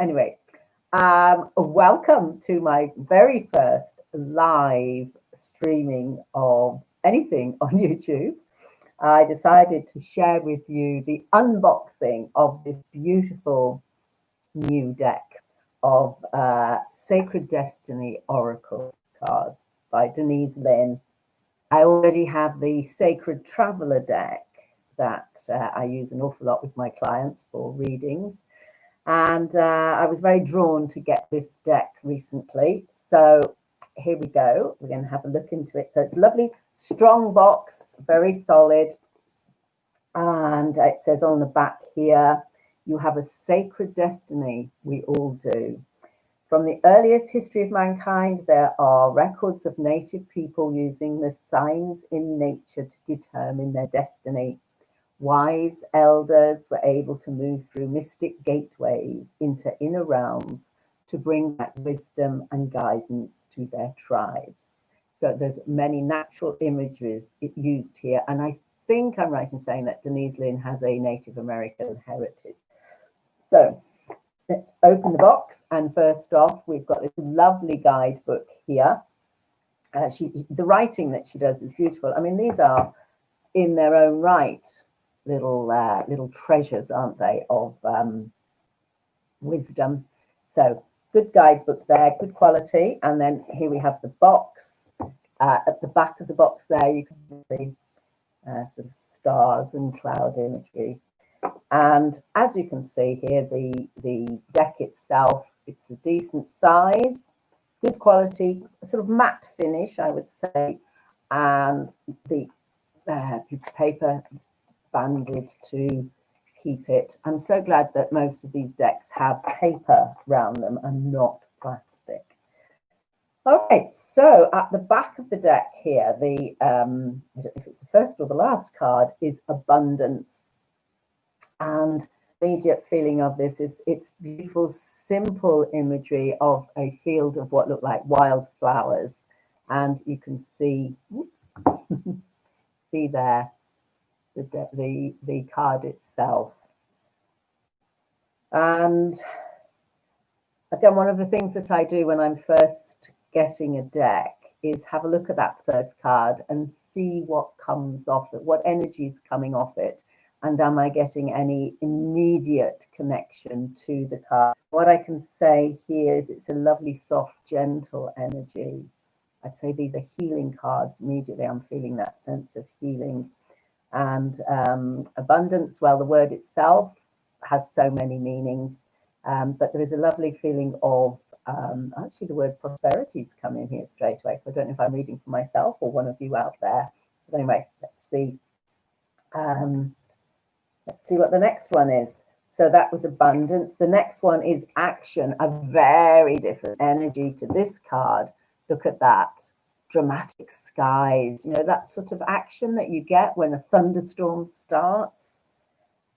Anyway, welcome to my very first live streaming of anything on YouTube. I decided to share with you the unboxing of this beautiful new deck of Sacred Destiny Oracle cards by Denise Linn. I already have the Sacred Traveler deck that I use an awful lot with my clients for readings. And I was very drawn to get this deck recently. So here we go. We're going to have a look into it. So it's a lovely, strong box, very solid. And it says on the back here, you have a sacred destiny, we all do. From the earliest history of mankind, there are records of native people using the signs in nature to determine their destiny. Wise elders were able to move through mystic gateways into inner realms to bring back wisdom and guidance to their tribes. So there's many natural images used here. And I think I'm right in saying that Denise Linn has a Native American heritage. So let's open the box. And first off, we've got this lovely guidebook here. The writing that she does is beautiful. I mean, these are in their own right little treasures, aren't they, of wisdom. So good guidebook there, good quality. And then here we have the box. At the back of the box there, you can see sort of stars and cloud imagery. And as you can see here, the deck itself, it's a decent size, good quality, sort of matte finish, I would say. And the piece of paper banded to keep it. I'm so glad that most of these decks have paper around them and not plastic. Okay, so at the back of the deck here, I don't know if it's the first or the last card, is abundance. And the immediate feeling of this is it's beautiful, simple imagery of a field of what look like wildflowers. And you can see, see there, the card itself. And again, one of the things that I do when I'm first getting a deck is have a look at that first card and see what comes off it, what energy is coming off it, and am I getting any immediate connection to the card. What I can say here is it's a lovely, soft, gentle energy. I'd say these are healing cards. Immediately I'm feeling that sense of healing. And abundance, well, the word itself has so many meanings, but there is a lovely feeling of, actually the word prosperity's come in here straight away. So I don't know if I'm reading for myself or one of you out there. But anyway, let's see. Let's see what the next one is. So that was abundance. The next one is action, a very different energy to this card. Look at that. Dramatic skies, you know, that sort of action that you get when a thunderstorm starts.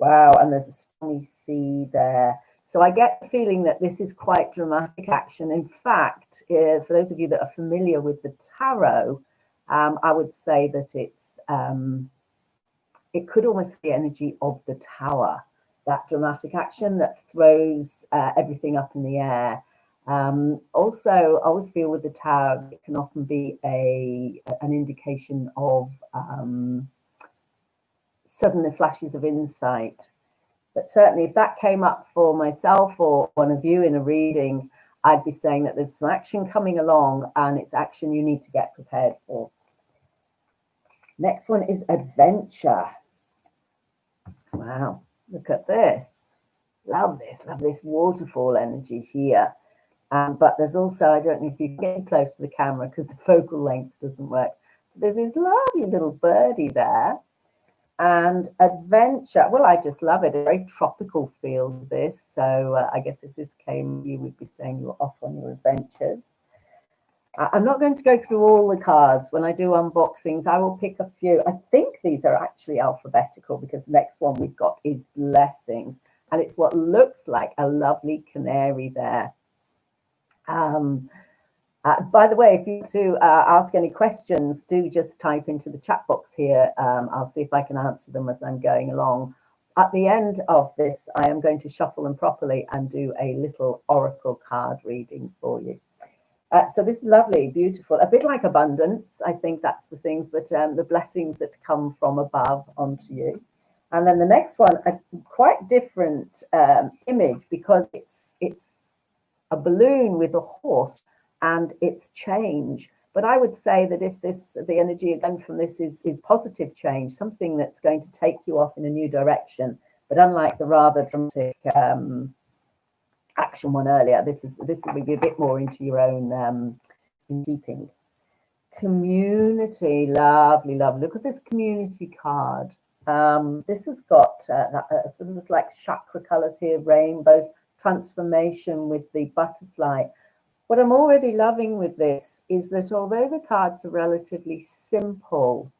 Wow, and there's a stormy sea there. So I get the feeling that this is quite dramatic action. In fact, for those of you that are familiar with the tarot, I would say that it could almost be energy of the Tower, that dramatic action that throws everything up in the air. Also, I always feel with the Tower, it can often be an indication of sudden flashes of insight. But certainly if that came up for myself or one of you in a reading, I'd be saying that there's some action coming along and it's action you need to get prepared for. Next one is adventure. Wow, look at this. Love this waterfall energy here. But there's also, I don't know if you can get close to the camera because the focal length doesn't work. There's this lovely little birdie there. And adventure, well, I just love it. A very tropical feel, this. So I guess if this came, you would be saying you're off on your adventures. I'm not going to go through all the cards. When I do unboxings, I will pick a few. I think these are actually alphabetical because the next one we've got is blessings. And it's what looks like a lovely canary there. By the way, if you want to ask any questions, do just type into the chat box here. I'll see if I can answer them as I'm going along. at the end of this, I am going to shuffle them properly and do a little oracle card reading for you. So this is lovely, beautiful, a bit like abundance. I think that's the things, but the blessings that come from above onto you. And then the next one, a quite different image, because it's a balloon with a horse and it's change. But I would say that if the energy again from this is positive change, something that's going to take you off in a new direction. But unlike the rather dramatic action one earlier, this will be a bit more into your own keeping. Community, lovely, lovely. Look at this community card. This has got sort of like chakra colors here, rainbows, transformation with the butterfly. What I'm already loving with this is that although the cards are relatively simple,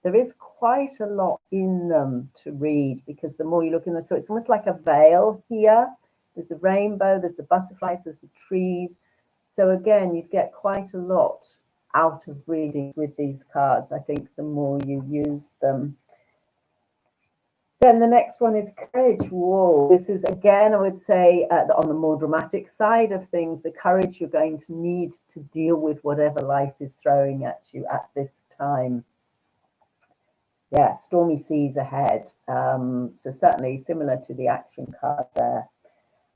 there is quite a lot in them to read, because the more you look in them, so it's almost like a veil here. There's the rainbow, there's the butterflies, there's the trees. So again, you get quite a lot out of reading with these cards, I think, the more you use them. Then the next one is courage. Whoa, this is, again, I would say, on the more dramatic side of things, the courage you're going to need to deal with whatever life is throwing at you at this time. Yeah, stormy seas ahead. So certainly similar to the action card there.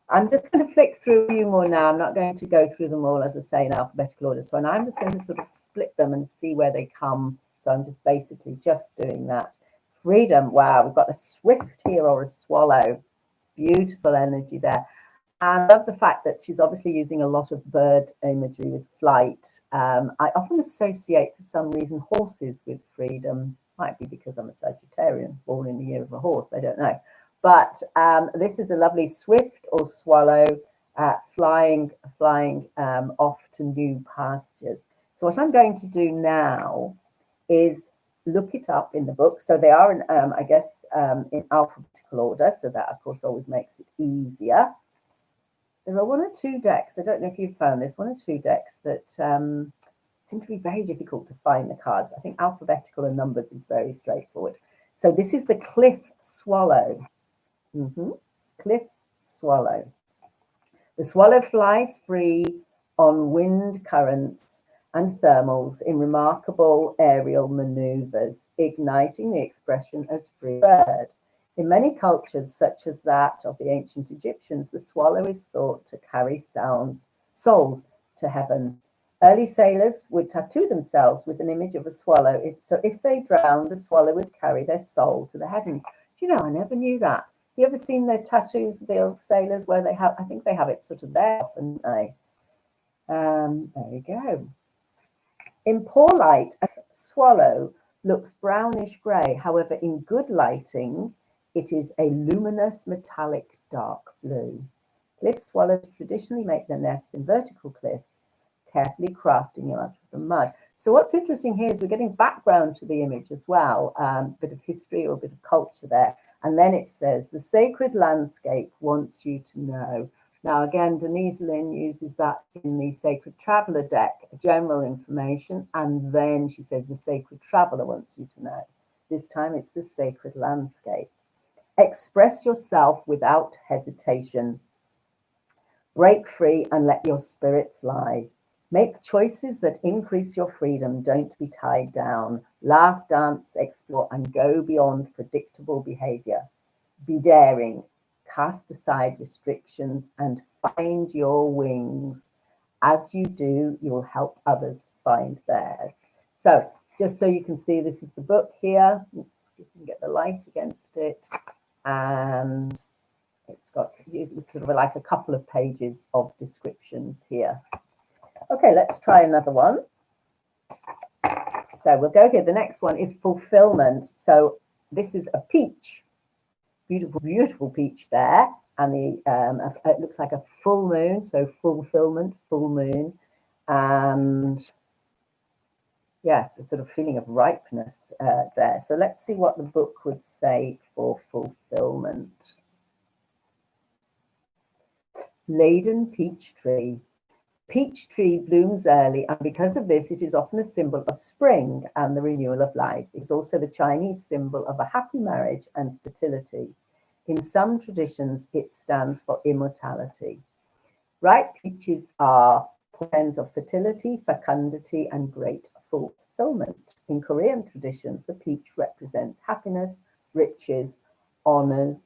I'm just going to flick through you more now. I'm not going to go through them all, as I say, in alphabetical order. So I'm just going to sort of split them and see where they come. So I'm just basically just doing that. Freedom. Wow, we've got a swift here, or a swallow. Beautiful energy there. And I love the fact that she's obviously using a lot of bird imagery with flight. I often associate, for some reason, horses with freedom. Might be because I'm a Sagittarian, born in the year of a horse, I don't know. But this is a lovely swift or swallow flying off to new pastures. So what I'm going to do now is look it up in the book. So they are, I guess, in alphabetical order. So that, of course, always makes it easier. There are one or two decks, I don't know if you've found this, one or two decks that seem to be very difficult to find the cards. I think alphabetical and numbers is very straightforward. So this is the cliff swallow. Cliff swallow. The swallow flies free on wind currents and thermals in remarkable aerial maneuvers, igniting the expression as free bird. In many cultures, such as that of the ancient Egyptians, the swallow is thought to carry souls to heaven. Early sailors would tattoo themselves with an image of a swallow. So if they drowned, the swallow would carry their soul to the heavens. Do you know, I never knew that. You ever seen their tattoos, the old sailors, where they have, I think they have it sort of there, haven't they? There we go. In poor light, a swallow looks brownish grey. However, in good lighting, it is a luminous metallic dark blue. Cliff swallows traditionally make their nests in vertical cliffs, carefully crafting them out of the mud. So what's interesting here is we're getting background to the image as well, a bit of history or a bit of culture there. And then it says, the sacred landscape wants you to know. Now, again, Denise Linn uses that in the Sacred Traveller deck, general information, and then she says the Sacred Traveller wants you to know. This time it's the sacred landscape. Express yourself without hesitation. Break free and let your spirit fly. Make choices that increase your freedom. Don't be tied down. Laugh, dance, explore, and go beyond predictable behavior. Be daring. Cast aside restrictions and find your wings. As you do, you'll help others find theirs. So just so you can see, this is the book here. You can get the light against it. And it's got sort of like a couple of pages of descriptions here. Okay, let's try another one. So we'll go here. The next one is fulfillment. So this is a peach. Beautiful, beautiful peach there. And it looks like a full moon. So fulfillment, full moon. And yes, a sort of feeling of ripeness there. So let's see what the book would say for fulfillment. Laden peach tree. Peach tree blooms early, and because of this, it is often a symbol of spring and the renewal of life. It's also the Chinese symbol of a happy marriage and fertility. In some traditions, it stands for immortality. Ripe peaches are portents of fertility, fecundity, and great fulfillment. In Korean traditions, the peach represents happiness, riches, honors,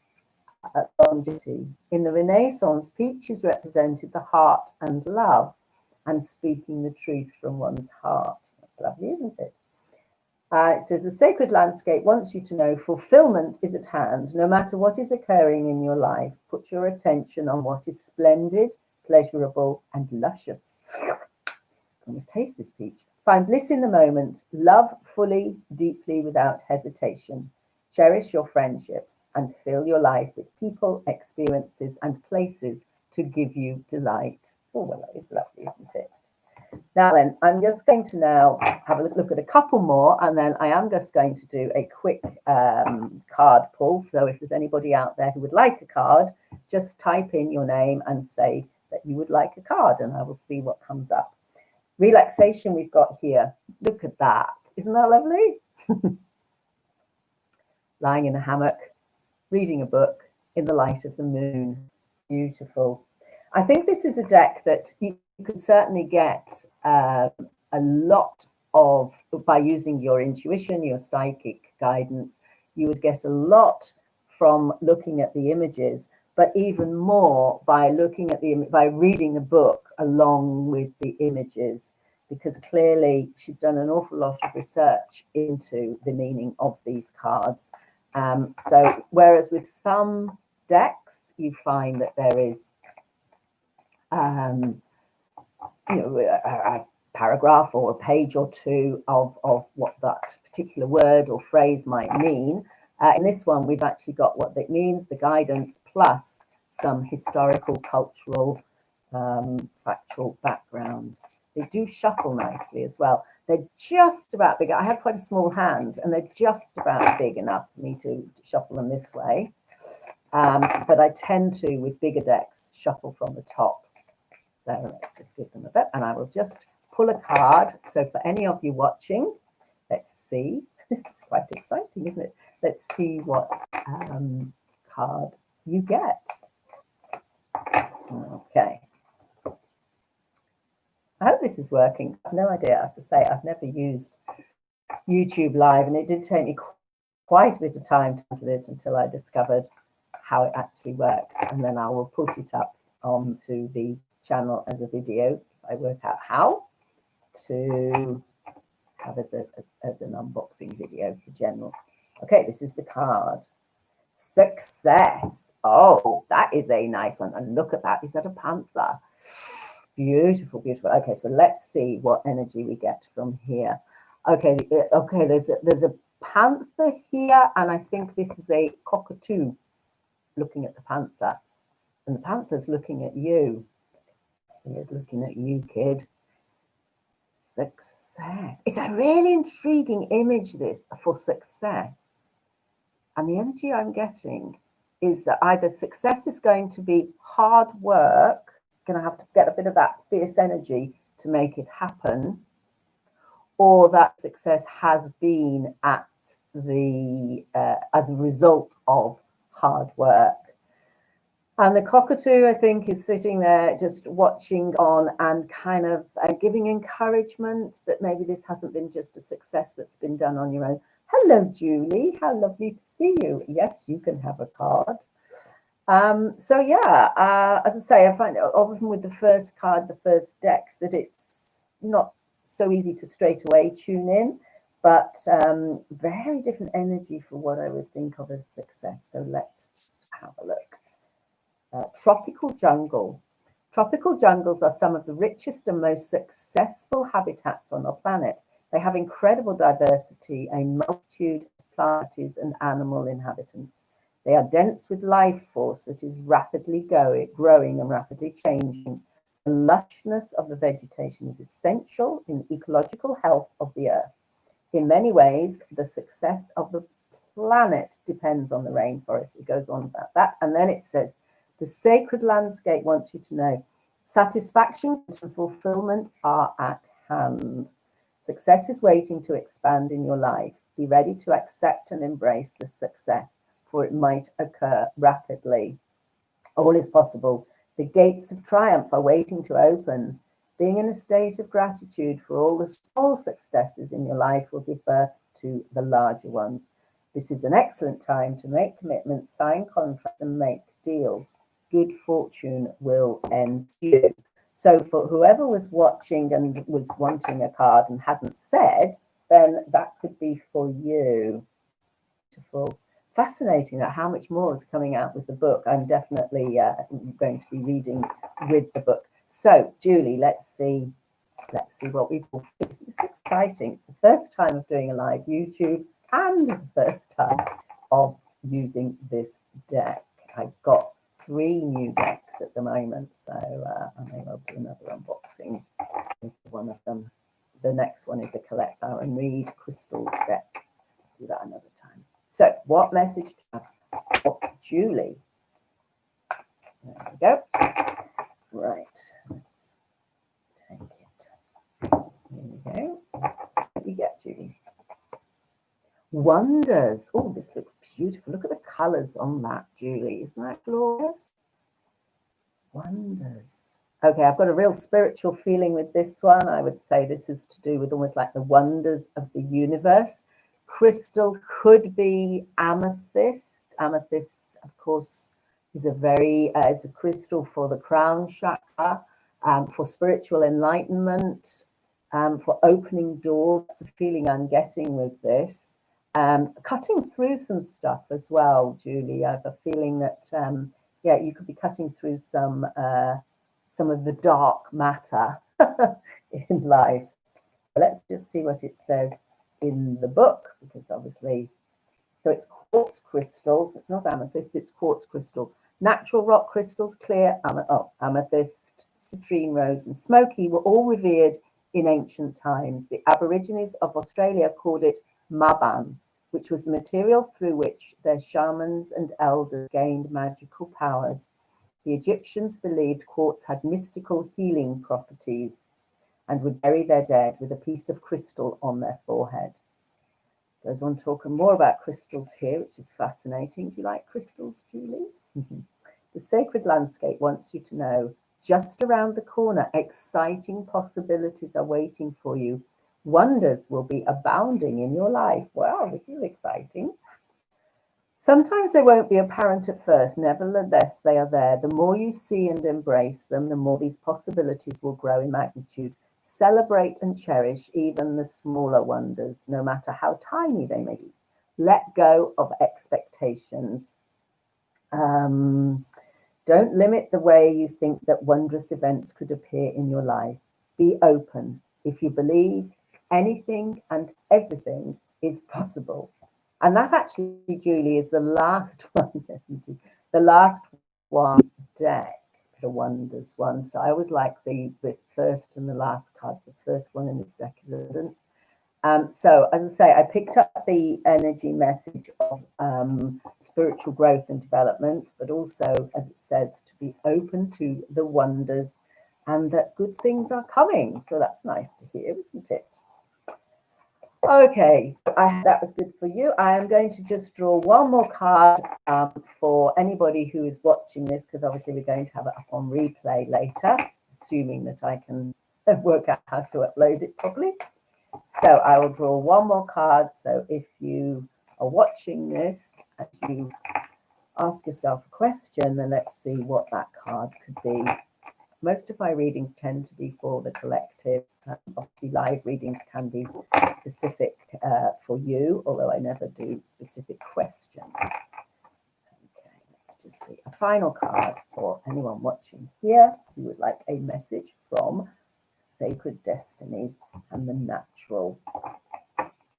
longevity. In the Renaissance, peaches represented the heart and love and speaking the truth from one's heart. That's lovely, isn't it? It says, the sacred landscape wants you to know fulfillment is at hand. No matter what is occurring in your life, put your attention on what is splendid, pleasurable, and luscious. I must taste this peach. Find bliss in the moment. Love fully, deeply, without hesitation. Cherish your friendships and fill your life with people, experiences, and places to give you delight. Oh, well, that is lovely, isn't it? Now then, I'm just going to now have a look at a couple more, and then I am just going to do a quick card pull. So if there's anybody out there who would like a card, just type in your name and say that you would like a card, and I will see what comes up. Relaxation we've got here. Look at that. Isn't that lovely? Lying in a hammock, reading a book in the light of the moon. Beautiful. I think this is a deck that you could certainly get a lot of, by using your intuition, your psychic guidance, you would get a lot from looking at the images, but even more by looking at by reading the book along with the images, because clearly she's done an awful lot of research into the meaning of these cards. So whereas with some decks, you find that there is a paragraph or a page or two of what that particular word or phrase might mean. In this one, we've actually got what it means, the guidance, plus some historical, cultural, factual background. They do shuffle nicely as well. They're just about big. I have quite a small hand, and they're just about big enough for me to shuffle them this way. But I tend to, with bigger decks, shuffle from the top. So let's just give them a bit, and I will just pull a card. So for any of you watching, let's see. It's quite exciting, isn't it? Let's see what card you get. Okay. I hope this is working. I have no idea. As I say, I've never used YouTube Live, and it did take me quite a bit of time to do it until I discovered how it actually works. And then I will put it up onto the channel as a video. I work out how to have as an unboxing video for general. Okay, this is the card. Success. Oh, that is a nice one. And look at that. Is that a panther? Beautiful, beautiful. Okay, so let's see what energy we get from here. Okay, there's a panther here, and I think this is a cockatoo looking at the panther. And the panther's looking at you. He is looking at you, kid. Success. It's a really intriguing image, this, for success. And the energy I'm getting is that either success is going to be hard work, going to have to get a bit of that fierce energy to make it happen, or that success has been at the as a result of hard work. And the cockatoo, I think, is sitting there just watching on and kind of giving encouragement that maybe this hasn't been just a success that's been done on your own. Hello, Julie. How lovely to see you. Yes, you can have a card. So yeah, as I say, I find often with the first card, the first decks, that it's not so easy to straight away tune in, but very different energy for what I would think of as success. So let's just have a look. Tropical jungle. Tropical jungles are some of the richest and most successful habitats on our planet. They have incredible diversity, a multitude of plants and animal inhabitants. They are dense with life force that is rapidly growing and rapidly changing. The lushness of the vegetation is essential in the ecological health of the earth. In many ways, the success of the planet depends on the rainforest. It goes on about that. And then it says, the sacred landscape wants you to know, satisfaction and fulfillment are at hand. Success is waiting to expand in your life. Be ready to accept and embrace the success. for it might occur rapidly. All is possible. The gates of triumph are waiting to open. Being in a state of gratitude for all the small successes in your life will give birth to the larger ones. This is an excellent time to make commitments, sign contracts, and make deals. Good fortune will ensue. So for whoever was watching and was wanting a card and hadn't said, then that could be for you. Beautiful. Fascinating that how much more is coming out with the book. I'm definitely going to be reading with the book. So, Julie, let's see what we've got. It's exciting. It's the first time of doing a live YouTube and the first time of using this deck. I've got 3 new decks at the moment, so I may well do another unboxing with one of them. The next one is a Collect, Bow and Read Crystals deck. I'll do that another time. So, what message do you have for Julie? There we go. Right, let's take it. Here we go. What do you get, Julie? Wonders. Oh, this looks beautiful. Look at the colours on that, Julie. Isn't that glorious? Wonders. Okay, I've got a real spiritual feeling with this one. I would say this is to do with almost like the wonders of the universe. Crystal could be amethyst. Amethyst, of course, is is a crystal for the crown chakra, for spiritual enlightenment, for opening doors. That's the feeling I'm getting with this. Cutting through some stuff as well, Julie. I have a feeling that, yeah, you could be cutting through some of the dark matter in life. But let's just see what it says in the book, because obviously, so it's quartz crystals. It's not amethyst, it's quartz crystal. Natural rock crystals, clear, amethyst, citrine rose, and smoky were all revered in ancient times. The Aborigines of Australia called it maban, which was the material through which their shamans and elders gained magical powers. The Egyptians believed quartz had mystical healing properties and would bury their dead with a piece of crystal on their forehead. Goes on talking more about crystals here, which is fascinating. Do you like crystals, Julie? The sacred landscape wants you to know, just around the corner, exciting possibilities are waiting for you. Wonders will be abounding in your life. Wow, this is exciting. Sometimes they won't be apparent at first. Nevertheless, they are there. The more you see and embrace them, the more these possibilities will grow in magnitude. Celebrate and cherish even the smaller wonders, no matter how tiny they may be. Let go of expectations. Don't limit the way you think that wondrous events could appear in your life. Be open. If you believe, anything and everything is possible. And that actually, Julie, is the last one. The last one deck. The wonders one. So I always like the first and the last cards. The first one in this deck is abundance. So as I say, I picked up the energy message of spiritual growth and development, but also, as it says, to be open to the wonders and that good things are coming. So that's nice to hear, isn't it? Okay, that was good for you. I am going to just draw one more card for anybody who is watching this, because obviously we're going to have it up on replay later, assuming that I can work out how to upload it properly. So I will draw one more card. So if you are watching this and you ask yourself a question, then let's see what that card could be. Most of my readings tend to be for the collective. Obviously, live readings can be specific for you, although I never do specific questions. Okay, let's just see. A final card for anyone watching here who would like a message from Sacred Destiny and the Natural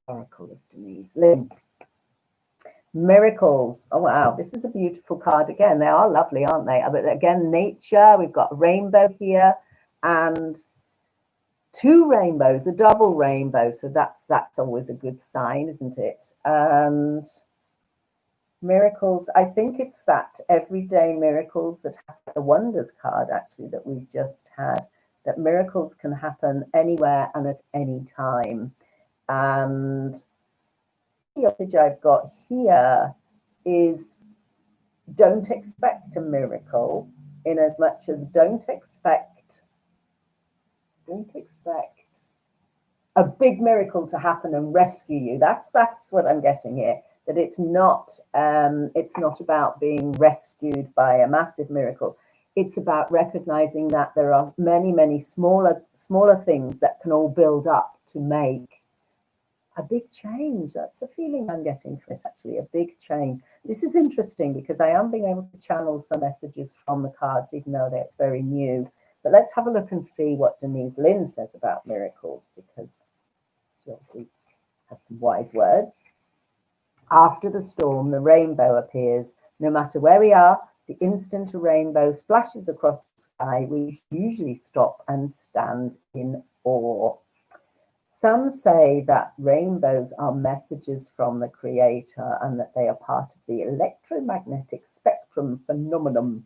Oracle of Denise Linn. Miracles. Oh, wow. This is a beautiful card again. They are lovely, aren't they? But again, nature. We've got a rainbow here and 2 rainbows, a double rainbow. So that's always a good sign, isn't it? And miracles. I think it's that everyday miracles that happen. The wonders card, actually, that we've just had. That miracles can happen anywhere and at any time. And the message I've got here is don't expect a miracle, in as much as don't expect a big miracle to happen and rescue you. That's what I'm getting here. That it's not about being rescued by a massive miracle. It's about recognizing that there are many smaller things that can all build up to make a big change. That's the feeling I'm getting for this, actually, a big change. This is interesting because I am being able to channel some messages from the cards, even though they're very new. But let's have a look and see what Denise Linn says about miracles, because she obviously has some wise words. After the storm, the rainbow appears. No matter where we are, the instant a rainbow splashes across the sky, we usually stop and stand in awe. Some say that rainbows are messages from the Creator and that they are part of the electromagnetic spectrum phenomenon.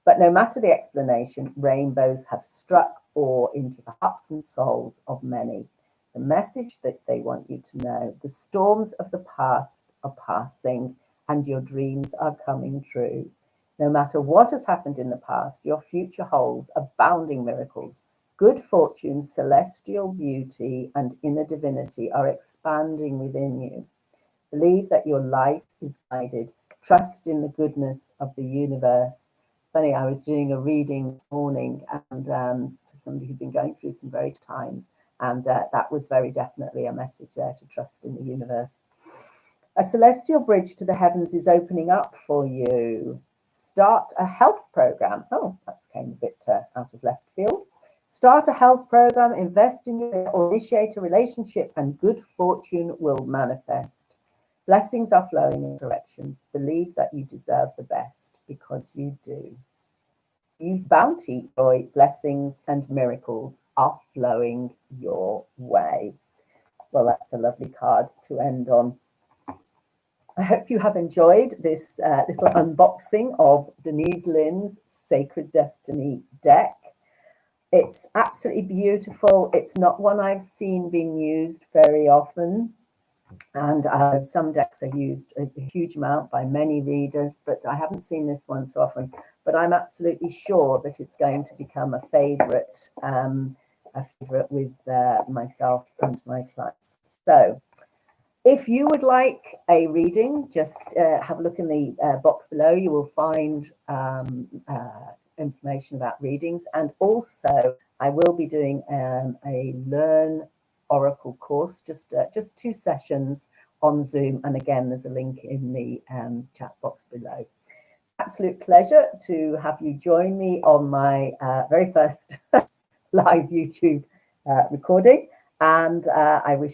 But no matter the explanation, rainbows have struck awe into the hearts and souls of many. The message that they want you to know: the storms of the past are passing and your dreams are coming true. No matter what has happened in the past, your future holds abounding miracles. Good fortune, celestial beauty, and inner divinity are expanding within you. Believe that your life is guided. Trust in the goodness of the universe. Funny, I was doing a reading this morning, and for somebody who'd been going through some very tough times, and that was very definitely a message there, to trust in the universe. A celestial bridge to the heavens is opening up for you. Start a health program. Oh, that came a bit out of left field. Start a health program, invest in your, or initiate a relationship, and good fortune will manifest. Blessings are flowing in directions. Believe that you deserve the best, because you do. Bounty, joy, blessings, and miracles are flowing your way. Well, that's a lovely card to end on. I hope you have enjoyed this little unboxing of Denise Linn's Sacred Destiny deck. It's absolutely beautiful. It's not one I've seen being used very often. And some decks are used a huge amount by many readers, but I haven't seen this one so often. But I'm absolutely sure that it's going to become a favorite with myself and my clients. So if you would like a reading, just have a look in the box below. You will find information about readings, and also I will be doing a Learn Oracle course, just 2 sessions on Zoom, and again there's a link in the chat box below. Absolute pleasure to have you join me on my very first live YouTube recording, and I wish